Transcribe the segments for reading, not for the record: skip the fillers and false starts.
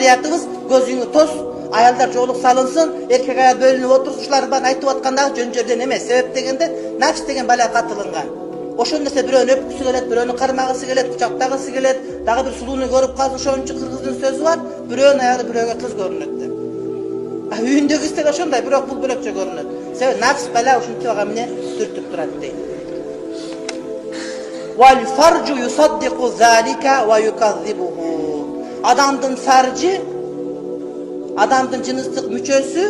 şariatımız gözünü tos, ayallar çoğuluk salınsın, erkek ayal bölünüp otursun, şular bana aytıp atkandağı jön-jörden emes. Sebep degende nafs degen bala katılıngan. Oşon dese biröөнү öpküsü gelet, biröөнү karmagısı gelet, kucaktagısı gelet, dagı bir suluunu görüp kalsın, şonunçu kırgızdın sözü var, biröөнүn ayalı biröөгө kız görünöt. Үйүндөгү истек ошондой, бирок бул бөлөкчө көрүнөт. Себеби nafs bala ушинтип эмне түртүп турат дейт. Wal farju yusaddiqu zalika wa yukazzibuhu. Adamdын farji, adamdын жыныстык мүчөсү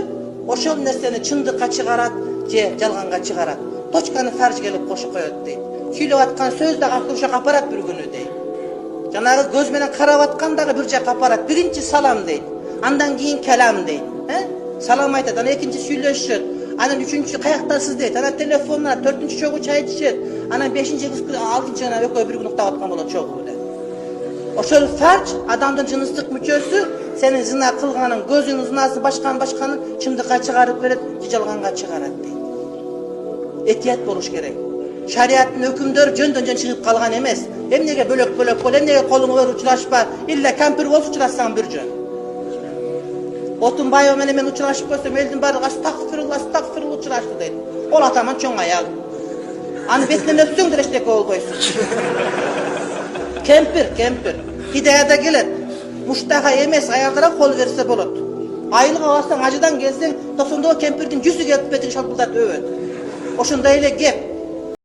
ошол нерсени чындыкка чыгарат же жалганга чыгарат. Точканы farj келип кошуп коет дейт. Сүйлөп аткан сөз дагы акырша капарат бир күнү дейт. Жанагы көз менен карап аткан дагы бир жак капарат. Биринчи салам дейт. Андан кийин калам дейт. Салам айтат, анан экинчи сүйлөшөт. Анан үчүнчү каяктасыз дейт. Анан телефонна төртүнчү чогуу чай ичет. Анан бешинчи алтынчы анан экөө бир күн уктап аткан болот чогуу деп. Ошол farj адамдын жыныстык мүчөсү сенин зина кылганың, көзүңүн зынасы башканын чындыкка чыгарып берет, жалганга чыгарат дейт. Этият болуш керек. Шариаттын өкүмдөрү жөндөн-жөн чыгып калган эмес. Эмнеге бөлөк-бөлөк бол, эмнеге колуңу бер учурашпа, илля кампир болсо учурашсаң бир жөн. Отун байы менен мен учурашып көрсөм, элдин баары астагфирулла учурашты дейт. Ол атаман чоң аял. Аны бетинен өпсөң деле эчтеке болбойсуң. Кемпир. Хидаяда келет. Муштага эмес, аялдара кол берсе болот. Айылга барсаң, ажыдан келсең, тосондогу кемпирдин жүзү келип бетиң шалпылдатып өбөт. Ошондой эле кеп.